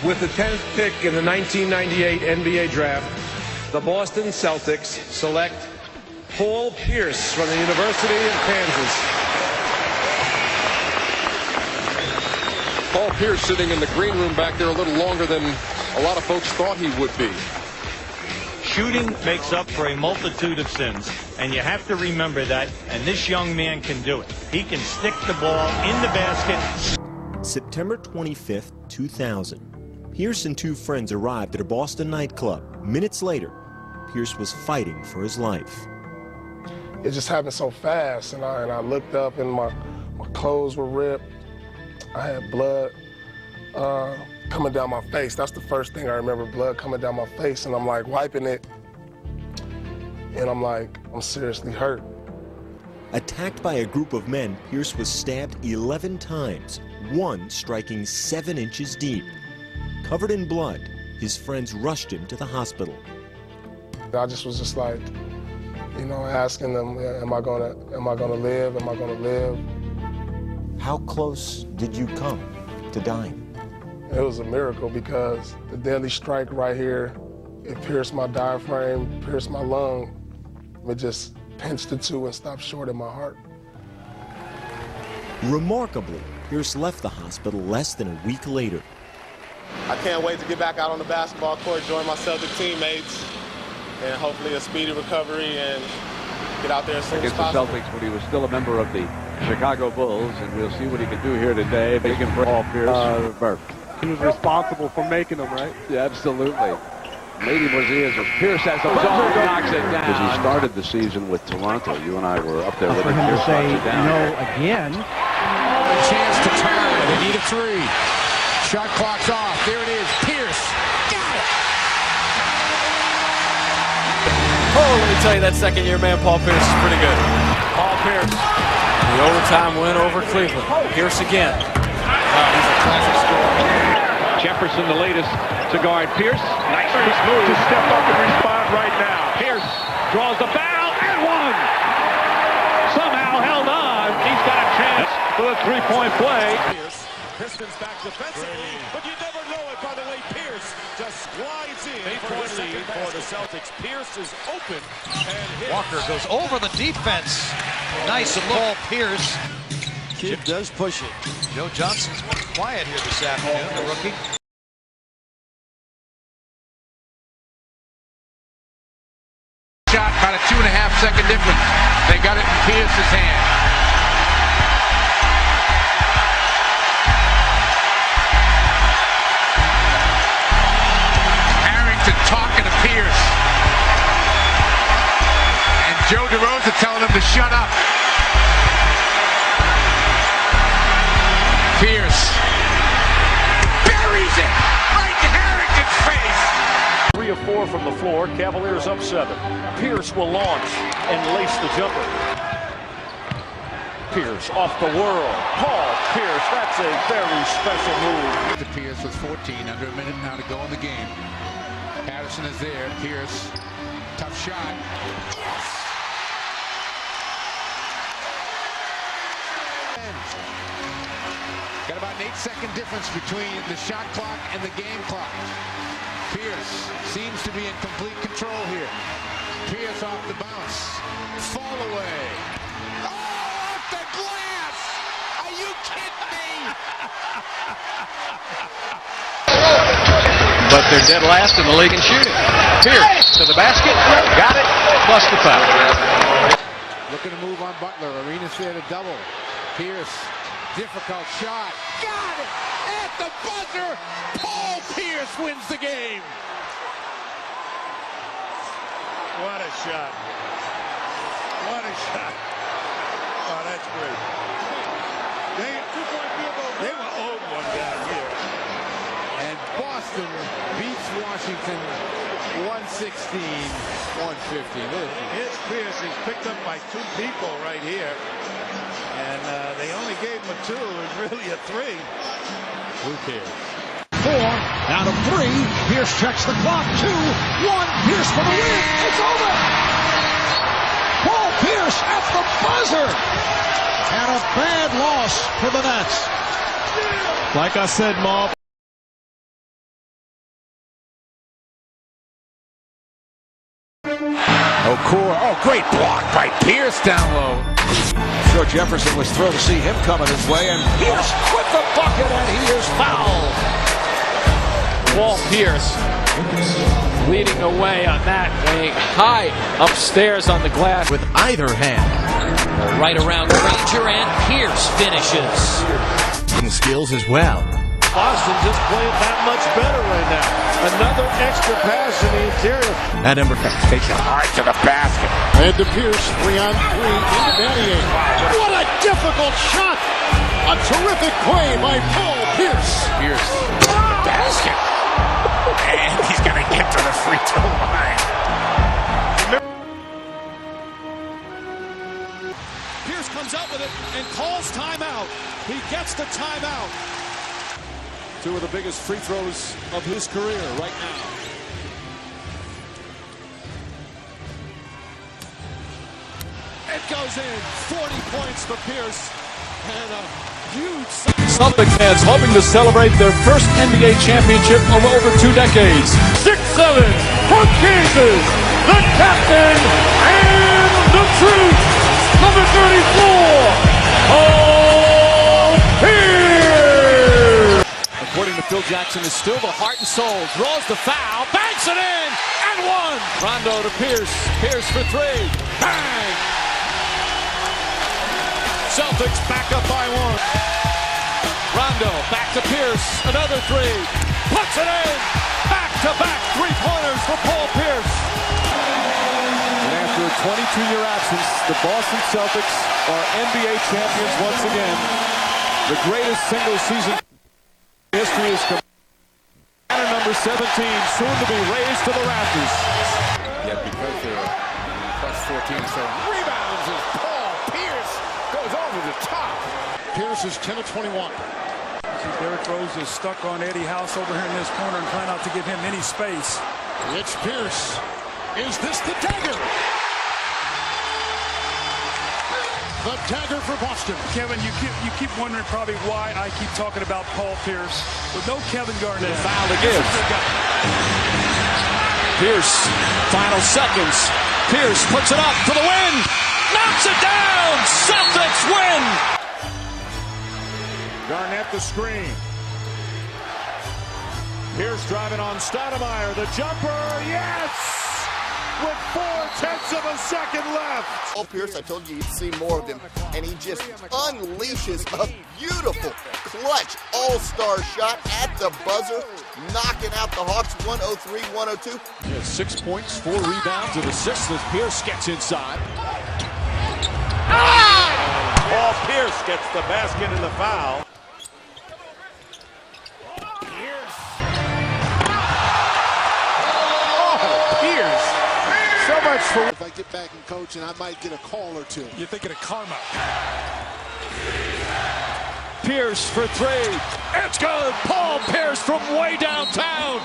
With the 10th pick in the 1998 NBA draft, the Boston Celtics select Paul Pierce from the University of Kansas. Paul Pierce sitting in the green room back there a little longer than a lot of folks thought he would be. Shooting makes up for a multitude of sins, and you have to remember that, and this young man can do it. He can stick the ball in the basket. September 25th, 2000. Pierce and two friends arrived at a Boston nightclub. Minutes later, Pierce was fighting for his life. It just happened so fast, and I looked up and my clothes were ripped. I had blood coming down my face. That's the first thing I remember, blood coming down my face, and I'm like wiping it, and I'm like, I'm seriously hurt. Attacked by a group of men, Pierce was stabbed 11 times, one striking 7 inches deep. Covered in blood, his friends rushed him to the hospital. I just was just like, you know, asking them, am I gonna live? Am I gonna live? How close did you come to dying? It was a miracle because the deadly strike right here, it pierced my diaphragm, pierced my lung. It just pinched the two and stopped short in my heart. Remarkably, Pierce left the hospital less than a week later. I can't wait to get back out on the basketball court, join my Celtic teammates, and hopefully a speedy recovery and get out there as soon as possible. Against the Celtics when he was still a member of the Chicago Bulls, and we'll see what he can do here today. Making Paul Pierce. Burke. He was responsible for making them, right? Yeah, absolutely. Lady Mosias as Pierce has the ball, knocks it down. As he started the season with Toronto, you and I were up there with him. For him to say no again. A chance to turn. They need a three. Shot clock's off. There it is. Pierce. Got it. Oh, let me tell you, that second-year man, Paul Pierce, is pretty good. Paul Pierce, the overtime win over Cleveland. Pierce again. He's a classic scorer. Jefferson, the latest to guard Pierce. Nice move to step up and respond right now. Pierce draws the foul and one. Somehow held on. He's got a chance for a three-point play. Pistons back defensively, but you never know it by the way Pierce just slides in. 8-point lead for the Celtics. Pierce is open and hits. Walker goes over the defense. Nice of Paul Pierce. Kid does push it. Joe Johnson's quiet here this afternoon, the rookie. Shot about a 2.5-second difference. They got it in Pierce's hand. Talking to Pierce, and Joe DeRosa telling him to shut up. Pierce buries it right to Harrington's face. 3 of 4 from the floor. Cavaliers up 7. Pierce will launch and lace the jumper. Pierce off the whirl. Paul Pierce, that's a very special move. Pierce with 14, under a minute now to go in the game. Patterson is there. Pierce, tough shot. Yes! Got about an 8-second difference between the shot clock and the game clock. Pierce seems to be in complete control here. Pierce off the bounce. Fall away. Oh, off the glass! Are you kidding me? But they're dead last in the league in shooting. Pierce to the basket. Got it. Plus the foul. Looking to move on Butler. Arenas there to double. Pierce. Difficult shot. Got it. At the buzzer. Paul Pierce wins the game. What a shot. What a shot. Oh, that's great. They were owed one down here. And Boston beats Washington 116-115. Here's Pierce. He's picked up by 2 people right here. And they only gave him a 2. It was really a 3. Who cares? 4, down to 3. Pierce checks the clock. 2, 1. Pierce for the win. It's over. Paul Pierce at the buzzer. And a bad loss for the Nets. Like I said, Maul. Okoro. Oh, great block by Pierce down low. Sure, Jefferson was thrilled to see him coming his way, and Pierce with the bucket, and he is fouled. Paul Pierce leading the way on that, laying high upstairs on the glass with either hand. Right around Granger, and Pierce finishes. Skills as well. Boston just playing that much better right now. Another extra pass in the interior. That number takes it hard to the basket. And to Pierce, 3-on-3 into Vanier. What a difficult shot! A terrific play by Paul Pierce. Pierce, the basket. And he's going to get to the free throw line. Pierce comes out with it and calls timeout. He gets the timeout. Two of the biggest free throws of his career right now. It goes in. 40 points for Pierce. And a huge... Celtic fans hoping to celebrate their first NBA championship of over 2 decades. 6-7 for Kansas, the captain and the truth, number 34, Paul Pierce. According to Phil Jackson, is still the heart and soul. Draws the foul, banks it in, and one. Rondo to Pierce. Pierce for 3. Bang! Celtics back up by 1. Rondo back to Pierce. Another 3. Puts it in. Back-to-back 3-pointers for Paul Pierce. And after a 22-year absence, the Boston Celtics are NBA champions once again. The greatest single season in history is banner number 17, soon to be raised to the rafters. Yet because they're plus 14, so rebounds as Paul Pierce goes over the top. Pierce is 10 of 21. See, Derrick Rose is stuck on Eddie House over here in this corner and trying not to give him any space. It's Pierce. Is this the dagger? The dagger for Boston. Kevin, you keep wondering probably why I keep talking about Paul Pierce. With no Kevin Garnett. Foul to give. Pierce, final seconds. Pierce puts it up for the win. Knocks it down. Celtics win. Garnett the screen. Pierce driving on Stoudemire. The jumper, yes! With 4/10 of a second left. Paul Pierce, I told you you'd see more of him, and he just unleashes a beautiful, clutch, all-star shot at the buzzer, knocking out the Hawks 103-102. He has 6 points, 4 rebounds, and assists as Pierce gets inside. Paul Pierce gets the basket and the foul. So much for if I get back and coach, and I might get a call or two. You're thinking of karma. Pierce for 3. It's good. Paul Pierce from way downtown.